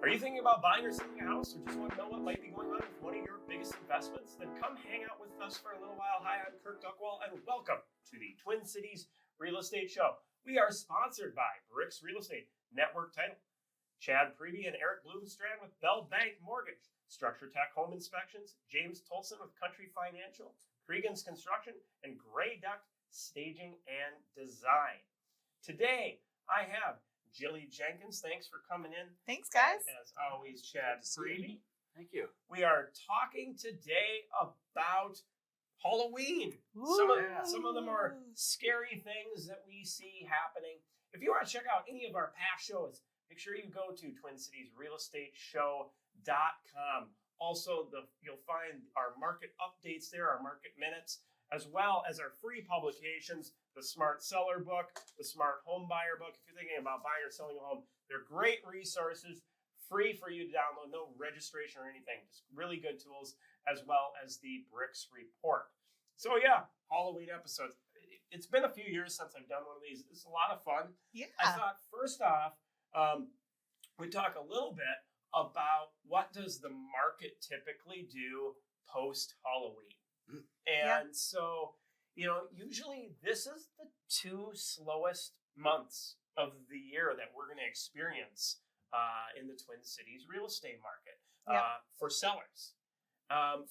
Are you thinking about buying or selling a house, or just want to know what might be going on with one of your biggest investments? Then come hang out with us for a little while. Hi, I'm Kirk Duckwall, and welcome to the Twin Cities Real Estate Show. We are sponsored by BRIX Real Estate, Network Title, Chad Priebe and Eric Bloomstrand with Bell Bank Mortgage, Structure Tech Home Inspections, James Tolson with Country Financial, Cregan's Construction, and Gray Duck Staging and Design. Today, I have Jilly, Jenkins. Thanks for coming in. Thanks, guys. And as always, Chad Priebe. Thank you. We are talking today about Halloween. Some of them are scary things that we see happening. If you want to check out any of our past shows, make sure you go to TwinCitiesRealEstateShow.com. Also, you'll find our market updates there, our market minutes, as well as our free publications, the Smart Seller book, the Smart Home Buyer book. If you're thinking about buying or selling a home, they're great resources, free for you to download, no registration or anything. Just really good tools, as well as the BRIX report. So yeah, Halloween episodes. It's been a few years since I've done one of these. It's a lot of fun. Yeah. I thought first off, we'd talk a little bit about what does the market typically do post-Halloween. And so, usually this is the two slowest months of the year that we're going to experience in the Twin Cities real estate market for sellers.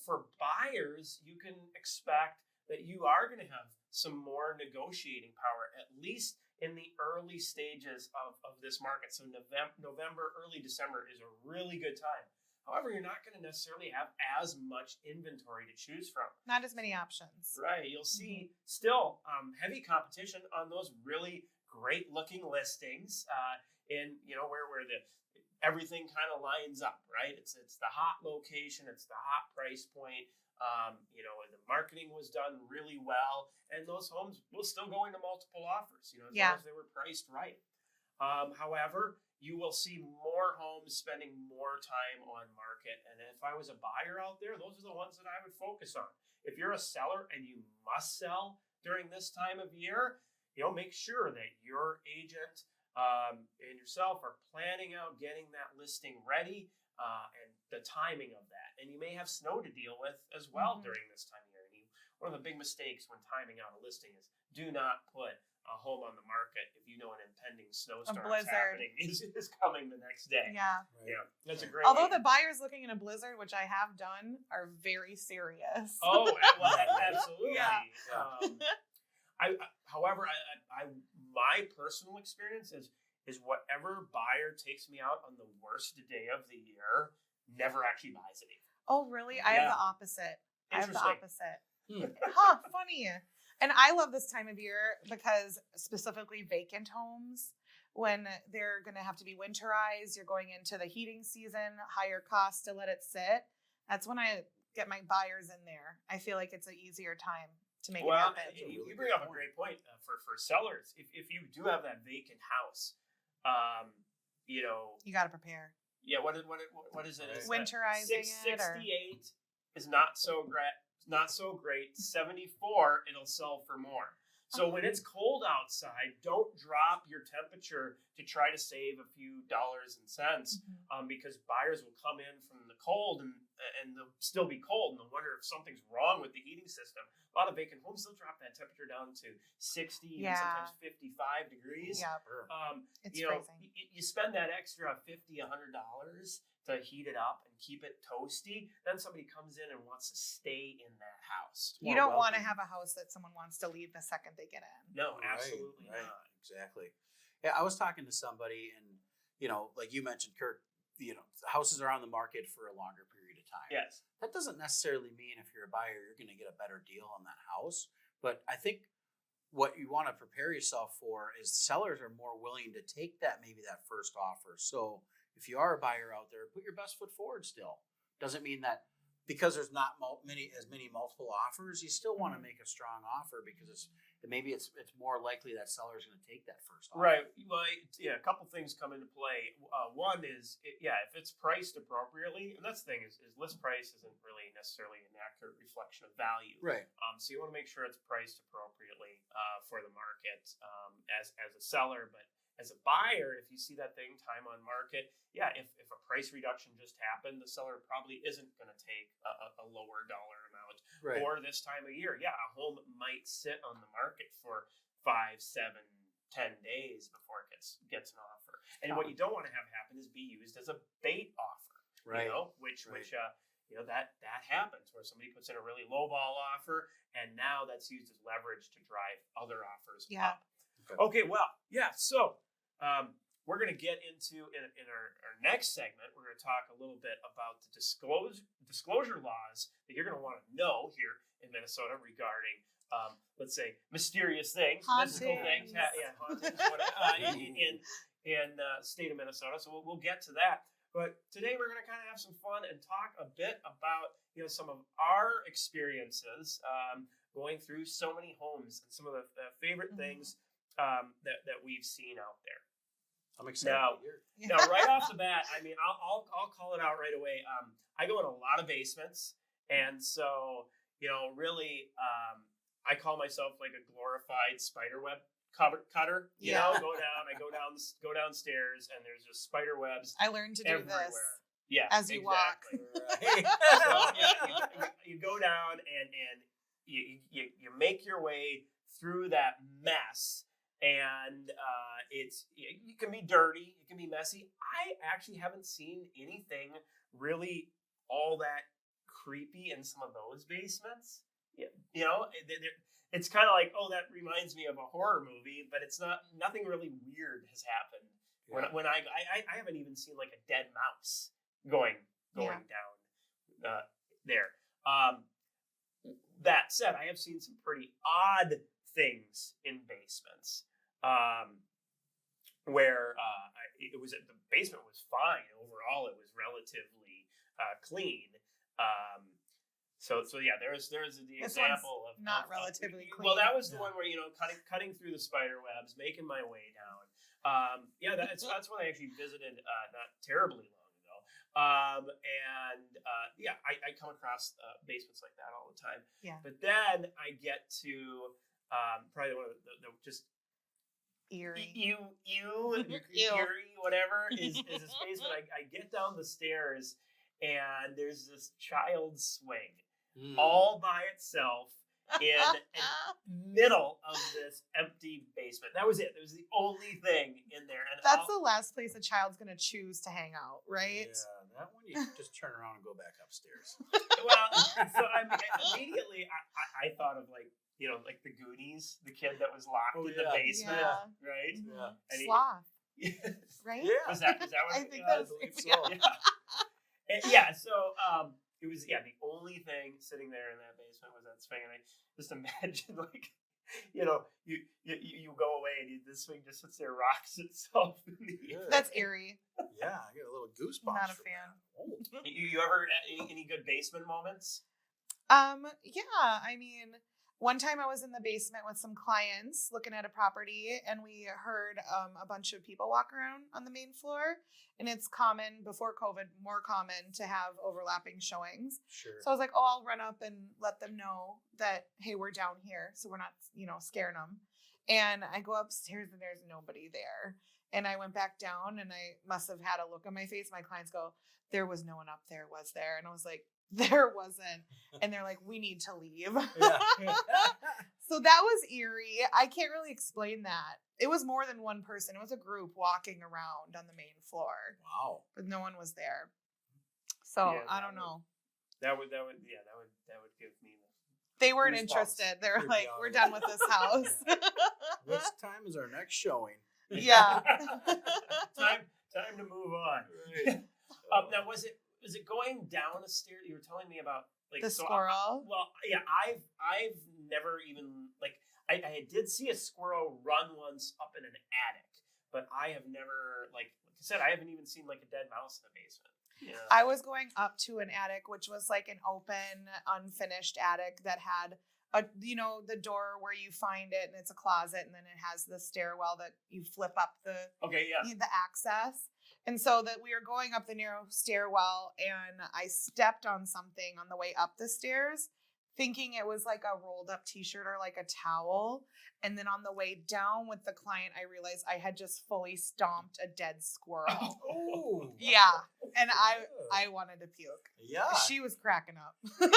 For buyers, you can expect that you are going to have some more negotiating power, at least in the early stages of this market. So November, early December is a really good time. However, you're not going to necessarily have as much inventory to choose from. Not as many options. Right. You'll see still heavy competition on those really great looking listings where everything kind of lines up, right? It's the hot location, it's the hot price point. The marketing was done really well, and those homes will still go into multiple offers, as long as they were priced right. However, you will see more homes spending more time on market. And if I was a buyer out there, those are the ones that I would focus on. If you're a seller and you must sell during this time of year, make sure that your agent and yourself are planning out getting that listing ready and the timing of that. And you may have snow to deal with as well during this time of year. And one of the big mistakes when timing out a listing is do not put a home on the market if you know an impending snowstorm is happening is coming the next day. Yeah. Yeah. That's a great Although the buyers looking in a blizzard, which I have done, are very serious. Oh, well, absolutely. Yeah. However, my personal experience is whatever buyer takes me out on the worst day of the year never actually buys anything. Oh, really? I have the opposite. Interesting. Funny. And I love this time of year because specifically vacant homes, when they're going to have to be winterized, you're going into the heating season, higher cost to let it sit. That's when I get my buyers in there. I feel like it's an easier time to make it happen. You bring up a great point for sellers. If you do have that vacant house, you got to prepare. Yeah, what is it? Winterizing 68 is not so great. 74, it'll sell for more. So when it's cold outside, don't drop your temperature to try to save a few dollars and cents, because buyers will come in from the cold and they'll still be cold, and they'll wonder if something's wrong with the heating system. A lot of vacant homes, they'll drop that temperature down to 60 and sometimes 55 degrees. Yeah, it's freezing. You spend that extra $50, $100 to heat it up and keep it toasty, then somebody comes in and wants to stay in that house. You don't want to have a house that someone wants to leave the second they get in. No, absolutely not. Exactly. Yeah, I was talking to somebody, and like you mentioned, Kirk, the houses are on the market for a longer period of time. Yes. That doesn't necessarily mean if you're a buyer, you're going to get a better deal on that house. But I think what you want to prepare yourself for is sellers are more willing to take that first offer. So if you are a buyer out there, put your best foot forward still. Doesn't mean that because there's not as many multiple offers, you still want to make a strong offer because maybe it's more likely that seller's going to take that first offer. Right. Well, a couple things come into play. One is, if it's priced appropriately, and that's the thing is list price isn't really necessarily an accurate reflection of value. Right. So you want to make sure it's priced appropriately for the market as a seller, but as a buyer, if you see that thing time on market, if a price reduction just happened, the seller probably isn't going to take a lower dollar amount. Right. Or this time of year, a home might sit on the market for 5, 7, 10 days before it gets an offer. And what you don't want to have happen is be used as a bait offer. Right. Which that happens where somebody puts in a really low ball offer, and now that's used as leverage to drive other offers up. Okay, well, so we're going to get into, in our next segment, we're going to talk a little bit about the disclosure laws that you're going to want to know here in Minnesota regarding, let's say, mysterious things, mystical things, hauntings, whatever, in the state of Minnesota. So we'll get to that. But today we're going to kind of have some fun and talk a bit about some of our experiences going through so many homes and some of the favorite things that we've seen out there. I'm excited to hear. Now, right off the bat, I mean, I'll call it out right away. I go in a lot of basements, and so really, I call myself like a glorified spiderweb cutter. I go downstairs, and there's just spider webs. I learned to do everywhere. this. As you walk. Right. So you go down and you make your way through that mess, and it can be dirty, it can be messy. I actually haven't seen anything really all that creepy in some of those basements. It's kind of like, that reminds me of a horror movie, but it's not. Nothing really weird has happened. Yeah. When I haven't even seen like a dead mouse going down there. That said, I have seen some pretty odd things in basements, where the basement was fine overall. It was relatively clean. So there's the example of not relatively clean. Well, that was the one where cutting through the spider webs, making my way down. That's when I actually visited not terribly long ago. I come across basements like that all the time. Yeah. But then I get to probably one of the just eerie, eerie, whatever is a space that I get down the stairs, and there's this child's swing. All by itself in the middle of this empty basement. That was it. That was the only thing in there. And that's the last place a child's going to choose to hang out, right? Yeah, that one you just turn around and go back upstairs. Well, so immediately I thought of like the Goonies, the kid that was locked in the basement, right? Yeah. Sloth. Right? Yeah. Was that what I think that was so. So it was the only thing sitting there in that basement was that swing, and I just imagine you go away and this swing just sits there, rocks itself. That's eerie. Yeah, I get a little goosebumps. Not a fan. You ever any good basement moments? I mean, one time I was in the basement with some clients looking at a property, and we heard a bunch of people walk around on the main floor. And it's common, before COVID, more common to have overlapping showings. Sure. So I was like, I'll run up and let them know that, hey, we're down here. So we're not, scaring them. And I go upstairs and there's nobody there. And I went back down, and I must have had a look on my face. My clients go, there was no one up there, was there? And I was like, there wasn't. And they're like, we need to leave. So that was eerie. I can't really explain that. It was more than one person. It was a group walking around on the main floor. Wow. But no one was there. So I don't know. That would give me They weren't interested. They were like, we're done with this house. This time is our next showing. Yeah. Time to move on. Right. Now was it going down a stair? You were telling me about the squirrel. I've never even I did see a squirrel run once up in an attic, but I have never like I said, I haven't even seen like a dead mouse in the basement. Yeah. I was going up to an attic, which was like an open, unfinished attic that had the door where you find it, and it's a closet, and then it has the stairwell that you flip up the access. And so that we were going up the narrow stairwell, and I stepped on something on the way up the stairs, thinking it was like a rolled up t-shirt or like a towel. And then on the way down with the client, I realized I had just fully stomped a dead squirrel. Oh. Yeah. And I wanted to puke. Yeah. She was cracking up. Well,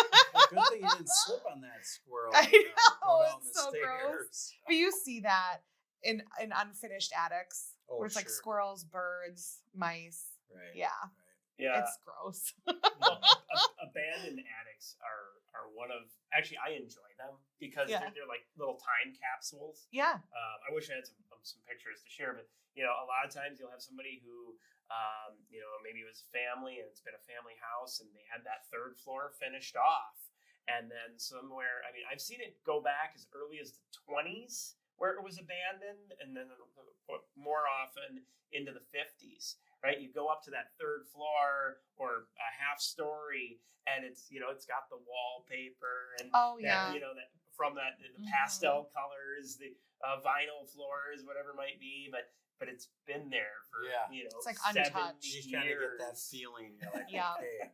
good thing you didn't slip on that squirrel. I know, go down it's the so stairs. gross. But you see that in unfinished attics Oh, where it's like sure. squirrels, birds, mice. Right. Yeah. Yeah. It's gross. Well, abandoned attics are one of, actually I enjoy them because they're like little time capsules. Yeah. I wish I had some pictures to share, but a lot of times you'll have somebody who maybe it was family and it's been a family house and they had that third floor finished off, and then somewhere, I mean, I've seen it go back as early as the 20s where it was abandoned, and then more often into the 50s. Right, you go up to that third floor or a half story, and it's got the wallpaper and that from that the pastel colors, the vinyl floors, whatever it might be, but it's been there for it's like 70 untouched. You kind of get that feeling. You're like, Yeah. okay.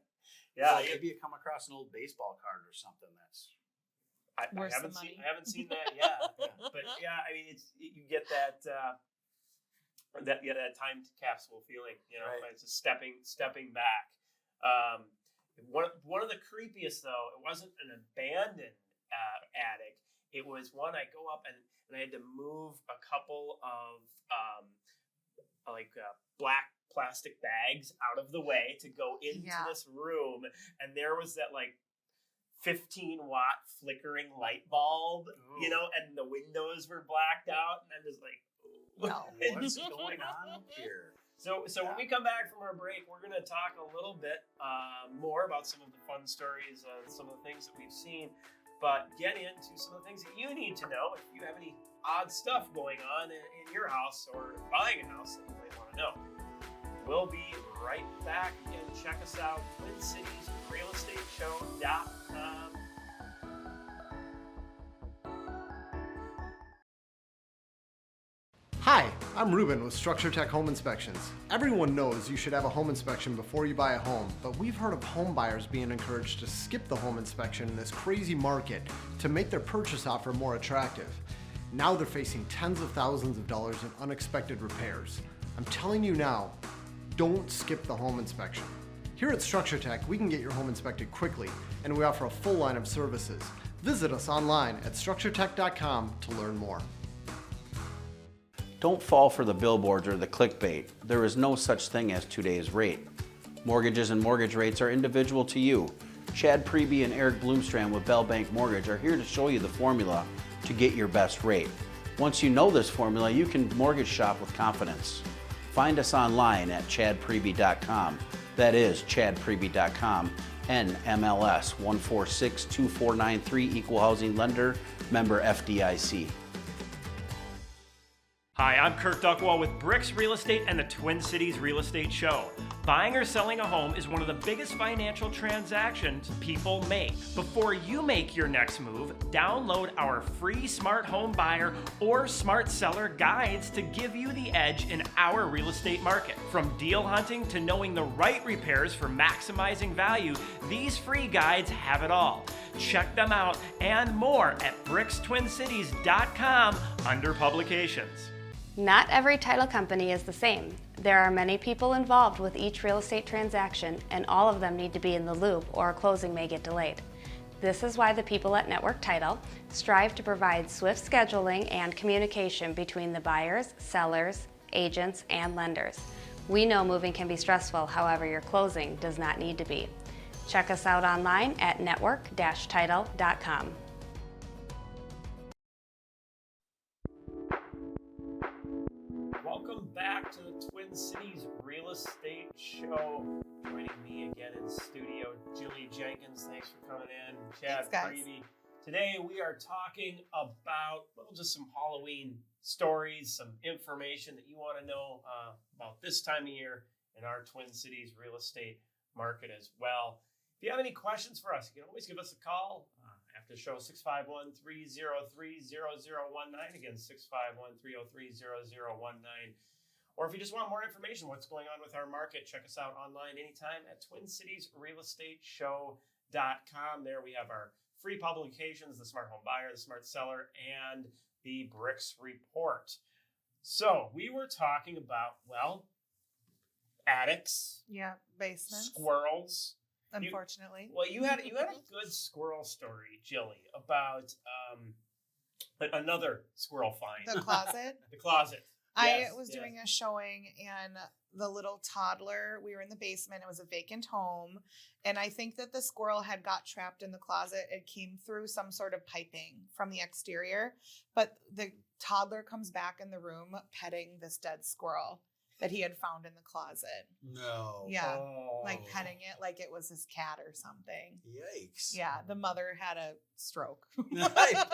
Yeah, Maybe you come across an old baseball card or something that's. I haven't seen that. Yeah, but yeah, I mean, you get that. That time capsule feeling, Right. It's just stepping back. One of the creepiest though, it wasn't an abandoned attic. It was one I go up and I had to move a couple of black plastic bags out of the way to go into this room, and there was that 15-watt flickering light bulb, and the windows were blacked out, and I'm just like, what's going on here? So when we come back from our break, we're going to talk a little bit more about some of the fun stories, some of the things that we've seen, but get into some of the things that you need to know if you have any odd stuff going on in your house or buying a house that you might want to know. We'll be right back. Again, check us out, TwinCitiesRealEstateShow.com. Hi, I'm Ruben with Structure Tech Home Inspections. Everyone knows you should have a home inspection before you buy a home, but we've heard of home buyers being encouraged to skip the home inspection in this crazy market to make their purchase offer more attractive. Now they're facing tens of thousands of dollars in unexpected repairs. I'm telling you now, don't skip the home inspection. Here at Structure Tech, we can get your home inspected quickly, and we offer a full line of services. Visit us online at structuretech.com to learn more. Don't fall for the billboards or the clickbait. There is no such thing as today's rate. Mortgages and mortgage rates are individual to you. Chad Priebe and Eric Bloomstrand with Bell Bank Mortgage are here to show you the formula to get your best rate. Once you know this formula, you can mortgage shop with confidence. Find us online at chadpriebe.com. That is chadpriebe.com. NMLS 1462493, Equal Housing Lender, member FDIC. Hi, I'm Kirk Duckwall with BRIX Real Estate and the Twin Cities Real Estate Show. Buying or selling a home is one of the biggest financial transactions people make. Before you make your next move, download our free Smart Home Buyer or Smart Seller guides to give you the edge in our real estate market. From deal hunting to knowing the right repairs for maximizing value, these free guides have it all. Check them out and more at BRIXTwinCities.com under publications. Not every title company is the same. There are many people involved with each real estate transaction, and all of them need to be in the loop or a closing may get delayed. This is why the people at Network Title strive to provide swift scheduling and communication between the buyers, sellers, agents, and lenders. We know moving can be stressful, however, your closing does not need to be. Check us out online at network-title.com. Welcome back to the Twin Cities Real Estate Show. Joining me again in studio, Jilly, Jenkins. Thanks for coming in. Chad Priebe. Today we are talking about just some Halloween stories, some information that you want to know about this time of year in our Twin Cities real estate market as well. If you have any questions for us, you can always give us a call after the show, 651-303-0019. Again, 651-303-0019. Or if you just want more information, what's going on with our market, check us out online anytime at TwinCitiesRealEstateShow.com. There we have our free publications, The Smart Home Buyer, The Smart Seller, and the BRIX report. So we were talking about, well, attics, Yeah, basements. squirrels. Unfortunately. You had a good squirrel story, Jilly, about another squirrel find. The closet. The closet. I was doing a showing, and the little toddler, we were in the basement. It was a vacant home. And I think that the squirrel had got trapped in the closet. It came through some sort of piping from the exterior. But the toddler comes back in the room petting this dead squirrel that he had found in the closet. No. Yeah. Oh. Like petting it like it was his cat or something. Yikes. Yeah. The mother had a stroke. I bet.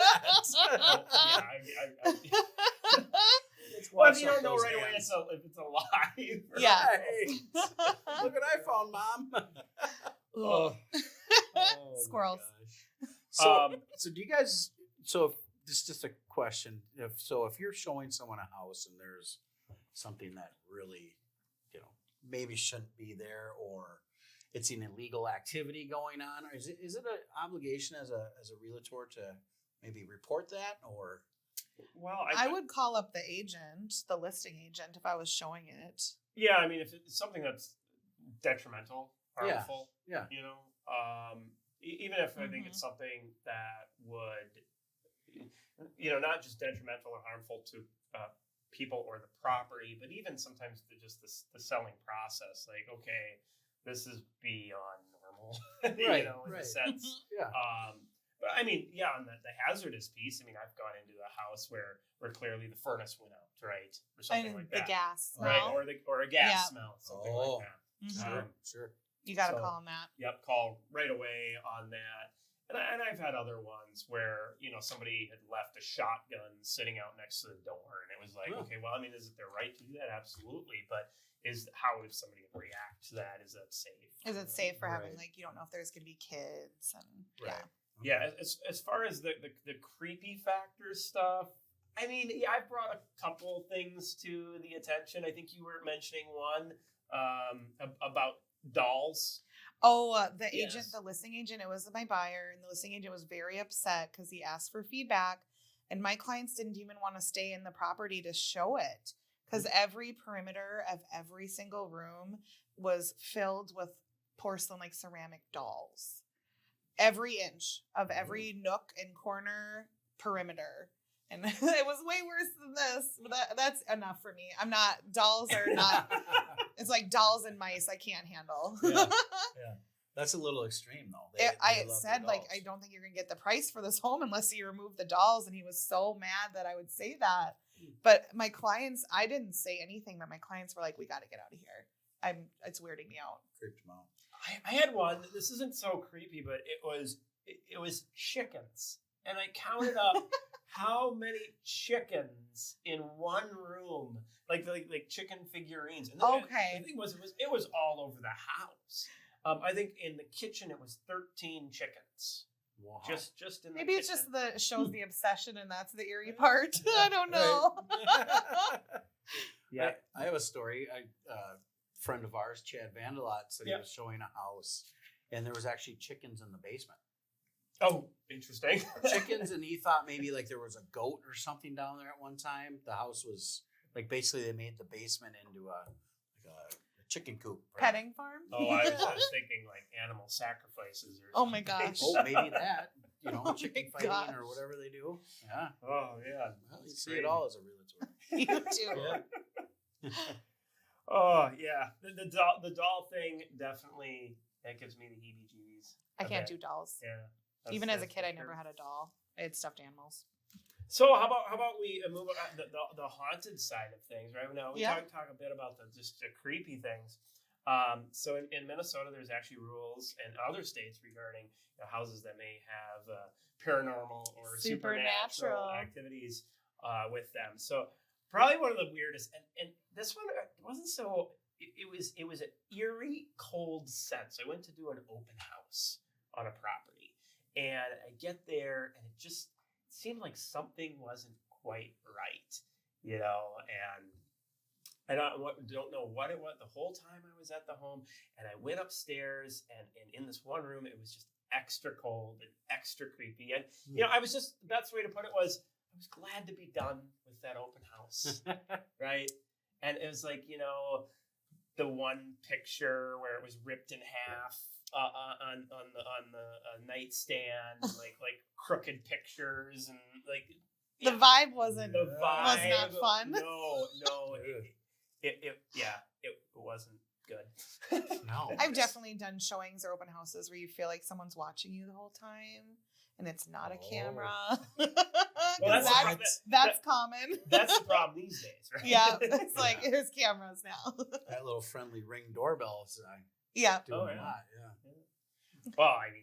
Well, if you don't know right away if it's alive. Yeah. Right. Look what I found, Mom. Oh. Squirrels. So do you guys? So if, this is just a question. If you're showing someone a house and there's something that really, maybe shouldn't be there, or it's an illegal activity going on, or is it an obligation as a realtor to maybe report that, or? Well, I would call up the agent, the listing agent, if I was showing it. Yeah, I mean, if it's something that's detrimental, harmful, Yeah. Even if I think it's something that would, not just detrimental or harmful to people or the property, but even sometimes just the selling process. Like, okay, this is beyond normal, Right, in a sense. Yeah. But I mean, on the hazardous piece, I mean, I've gone into a house where clearly the furnace went out, right, or something like The that, gas right, smell. or a gas smell, something like that. Sure. You got to So- call them that. Yep, call right away on that. And I've had other ones where, somebody had left a shotgun sitting out next to the door. And it was like, okay, well, I mean, is it their right to do that? Absolutely. But how would somebody react to that? Is that safe? Is it safe for having, Right. you don't know if there's going to be kids and Right. Yeah, as far as the creepy factor stuff, I mean, I've brought a couple things to the attention. I think you were mentioning one about dolls. Oh, the agent, Yes. the listing agent, it was my buyer, and the listing agent was very upset because he asked for feedback, and my clients didn't even want to stay in the property to show it because every perimeter of every single room was filled with porcelain, like ceramic dolls. Every inch of every nook and corner perimeter. And it was way worse than this. But that's enough for me. Dolls are not, it's like dolls and mice I can't handle. Yeah. That's a little extreme, though. I said, I don't think you're going to get the price for this home unless you remove the dolls. And he was so mad that I would say that. But my clients, I didn't say anything, but my clients were like, we got to get out of here. It's weirding me out. Creeped them out. I had one. This isn't so creepy, but it was chickens. And I counted up how many chickens in one room, like chicken figurines. And Okay. The thing was, it was all over the house. I think in the kitchen it was 13 chickens. Wow. Just in the Maybe it's kitchen. just shows the obsession and that's the eerie part. I don't know. Yeah. I have a story. A friend of ours, Chad Vandelot, said he was showing a house, and there was actually chickens in the basement. Oh, interesting. Chickens, and he thought maybe like there was a goat or something down there at one time. The house was like basically they made the basement into a chicken coop. Right? Petting farm? Oh, I was thinking like animal sacrifices or Oh my something. gosh. Oh, maybe that. Oh Chicken my fighting gosh. or whatever they do. Yeah. Oh, yeah. Well, you That's see crazy. it all as a realtor. You too. Oh, yeah. The doll thing definitely, that gives me the heebie-jeebies. I can't bet. do dolls. Yeah. Even as a that's kid, for I never sure. had a doll. I had stuffed animals. So how about we move on the haunted side of things, right? Now we Yeah. talk a bit about the creepy things. So in Minnesota, there's actually rules, and other states regarding houses that may have paranormal or supernatural activities with them. So probably one of the weirdest, and this one wasn't so. It was an eerie, cold sense. I went to do an open house on a property, and I get there, and it just seemed like something wasn't quite right, and I don't know what it was the whole time I was at the home. And I went upstairs, and in this one room, it was just extra cold and extra creepy. And you know, the best way to put it was I was glad to be done with that open house, right? And it was like, you know, the one picture where it was ripped in half on the nightstand, like crooked pictures and like the vibe wasn't. The vibe was not fun. No, it wasn't good. No, I've definitely done showings or open houses where you feel like someone's watching you the whole time, and it's not a camera. Well, that's common. That's the problem these days, right? Yeah, it's like there's cameras now. That little friendly Ring doorbell is Yeah. doing Oh, a yeah. lot. Well, I mean,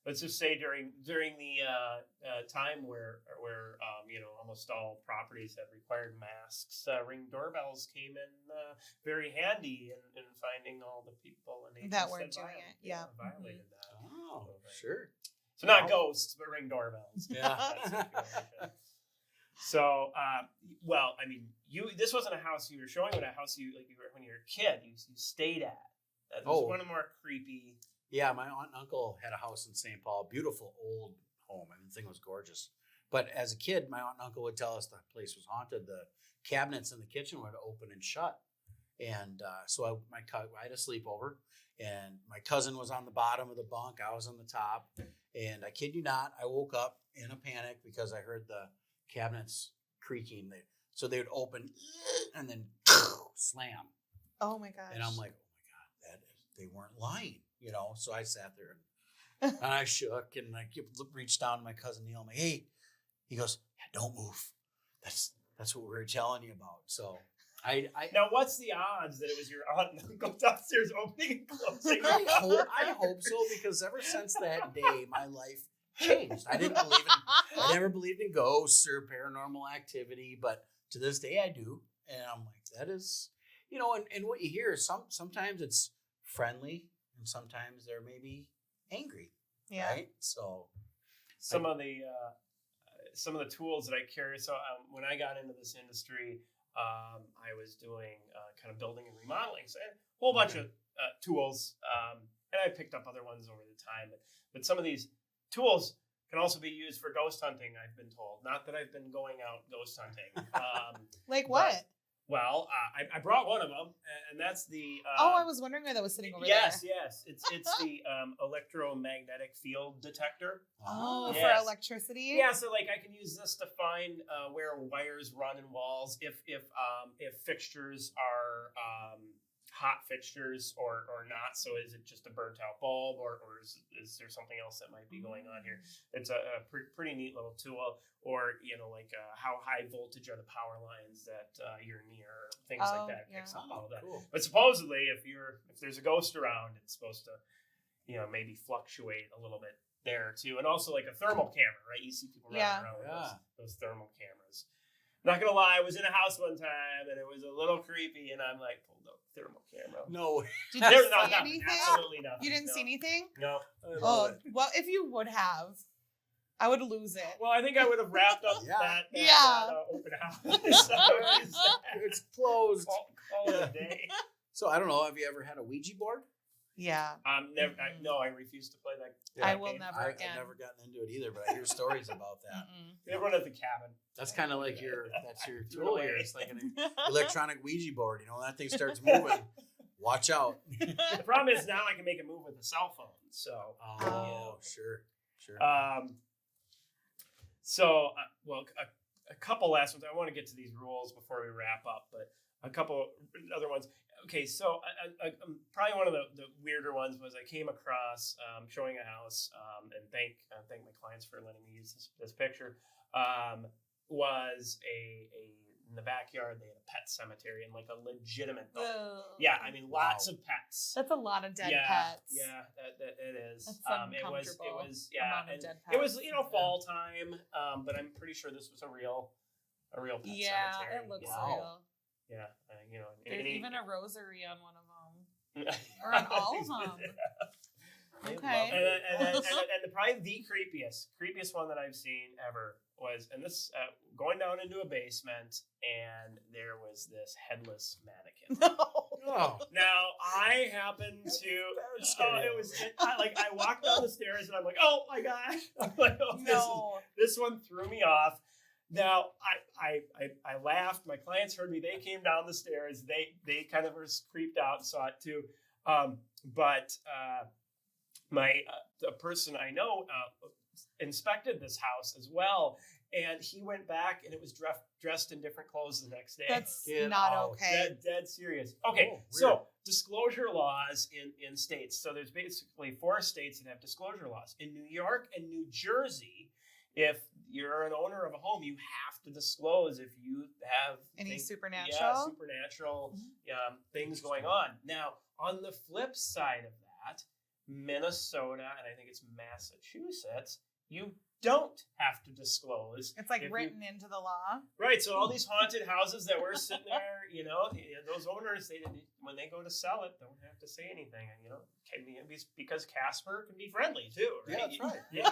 let's just say during the time where you know, almost all properties have required masks, Ring doorbells came in very handy in finding all the people and That weren't doing it. Yeah. Violated that. Oh, sure. So not ghosts, but Ring doorbells. Yeah. So, well, I mean, this wasn't a house you were showing, but a house when you were a kid, you stayed at. That was one of the more creepy. Yeah, my aunt and uncle had a house in St. Paul, beautiful old home. I mean, the thing was gorgeous. But as a kid, my aunt and uncle would tell us the place was haunted. The cabinets in the kitchen would open and shut. And so I had a sleepover, and my cousin was on the bottom of the bunk. I was on the top. And I kid you not, I woke up in a panic because I heard the cabinets creaking. So they would open and then slam. Oh my gosh. And I'm like, oh my God, they weren't lying, you know? So I sat there and I shook and I reached down to my cousin Neil. I'm like, hey, he goes, yeah, don't move. That's what we were telling you about. So I now, what's the odds that it was your aunt and uncle downstairs opening and closing? I hope so, because ever since that day, my life changed. I never believed in ghosts or paranormal activity, but to this day I do. And I'm like, that is, you know, and what you hear is sometimes it's friendly and sometimes they're maybe angry. Yeah. Right. So some of the tools that I carry. So when I got into this industry, I was doing kind of building and remodeling, so a whole bunch of tools, and I picked up other ones over the time. But some of these tools can also be used for ghost hunting, I've been told. Not that I've been going out ghost hunting. Like what? Well, I brought one of them, and that's the. I was wondering why that was sitting over there. Yes. It's the electromagnetic field detector. Oh, Yes. for electricity. Yeah, so like I can use this to find where wires run in walls, if fixtures are hot fixtures or not. So is it just a burnt out bulb, or is there something else that might be going on here? It's a pretty neat little tool. Or, you know, like how high voltage are the power lines that you're near, things like that. Yeah. Picks up all of that. Cool. But supposedly, if there's a ghost around, it's supposed to, you know, maybe fluctuate a little bit there too. And also like a thermal camera, right? You see people running around with those thermal cameras. Not gonna lie, I was in a house one time and it was a little creepy, and I'm like, pulled up thermal camera. No. Did you see anything? Absolutely nothing. You didn't see anything? No. Oh, well, if you would have, I would lose it. Well, I think I would have wrapped up that open house. It's closed. Call it a day. So I don't know. Have you ever had a Ouija board? Yeah. Never. I refuse to play that. I will never I've again. never gotten into it either, but I hear stories about that. Everyone at the cabin. That's kind of like that's your tool here. It's like an electronic Ouija board. You know, when that thing starts moving, watch out. The problem is now I can make it move with a cell phone. So. Sure. So, a couple last ones. I want to get to these rules before we wrap up, but a couple other ones. Okay, so probably one of the weirder ones was I came across showing a house, and thank my clients for letting me use this picture. Was in the backyard, they had a pet cemetery and like a legitimate dog. Yeah, I mean lots of pets. That's a lot of dead pets. Yeah, that it is. That's It was amount of dead it was pets. fall time, but I'm pretty sure this was a real pet cemetery. Yeah, it looks real. Yeah, There's even a rosary on one of them, or on all of them. They Okay. love it. And probably the creepiest one that I've seen ever was, and this going down into a basement, and there was this headless mannequin. Oh, Now I happened to. I walked down the stairs and I'm like, oh my god! I'm like, oh, No. this one threw me off. Now I laughed. My clients heard me. They came down the stairs. They kind of were creeped out and saw it too. But the person I know inspected this house as well, and he went back and it was dressed in different clothes the next day. That's Get not out. okay. Dead serious. Okay, weird. so disclosure laws in states. So there's basically 4 states that have disclosure laws. In New York and New Jersey, if you're an owner of a home, you have to disclose if you have Any supernatural? Yeah, supernatural things going on. Now, on the flip side of that, Minnesota, and I think it's Massachusetts, you don't have to disclose. It's like if written into the law. Right, so all these haunted houses that were sitting there, those owners, when they go to sell it, don't have to say anything. And, can be because Casper can be friendly too. Right? Yeah, that's right. You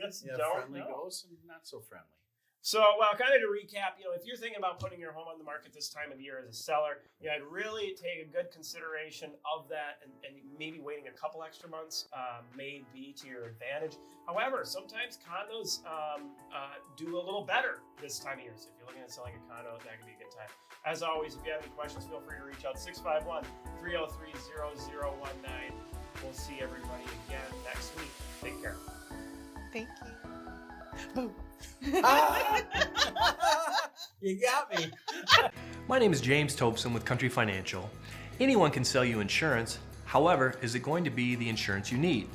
just Yeah, don't friendly know. ghosts and not so friendly. So, well, kind of to recap, if you're thinking about putting your home on the market this time of year as a seller, I'd really take a good consideration of that, and maybe waiting a couple extra months may be to your advantage. However, sometimes condos do a little better this time of year. So if you're looking at selling a condo, that could be a good time. As always, if you have any questions, feel free to reach out 651-303-0019. We'll see everybody again next week. Take care. Thank you. Boo. You got me. My name is James Tobson with Country Financial. Anyone can sell you insurance. However, is it going to be the insurance you need?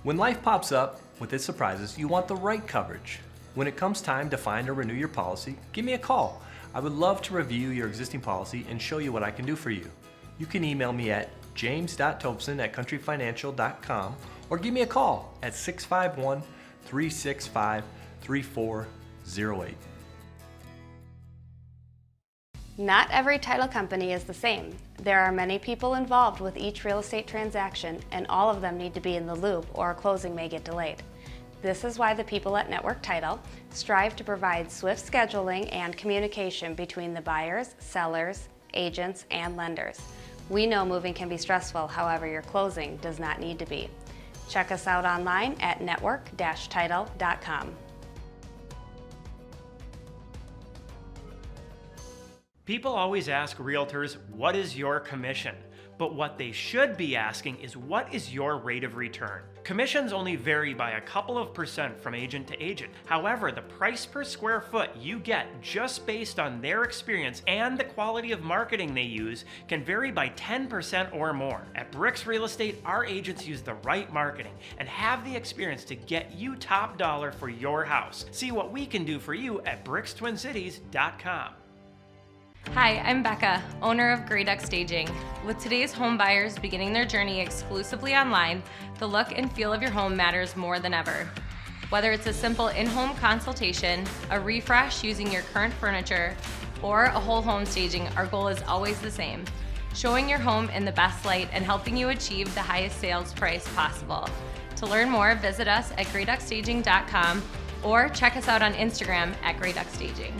When life pops up with its surprises, you want the right coverage. When it comes time to find or renew your policy, give me a call. I would love to review your existing policy and show you what I can do for you. You can email me at james.tobson@countryfinancial.com or give me a call at 651-365-3408. Not every title company is the same. There are many people involved with each real estate transaction, and all of them need to be in the loop or a closing may get delayed. This is why the people at Network Title strive to provide swift scheduling and communication between the buyers, sellers, agents, and lenders. We know moving can be stressful, however, your closing does not need to be. Check us out online at network-title.com. People always ask realtors, what is your commission? But what they should be asking is, what is your rate of return? Commissions only vary by a couple of % from agent to agent. However, the price per square foot you get just based on their experience and the quality of marketing they use can vary by 10% or more. At BRIX Real Estate, our agents use the right marketing and have the experience to get you top dollar for your house. See what we can do for you at BRIXTwinCities.com. Hi, I'm Becca, owner of Grey Duck Staging. With today's home buyers beginning their journey exclusively online, the look and feel of your home matters more than ever. Whether it's a simple in-home consultation, a refresh using your current furniture, or a whole home staging, our goal is always the same: showing your home in the best light and helping you achieve the highest sales price possible. To learn more, visit us at greyduckstaging.com or check us out on Instagram at greyduckstaging.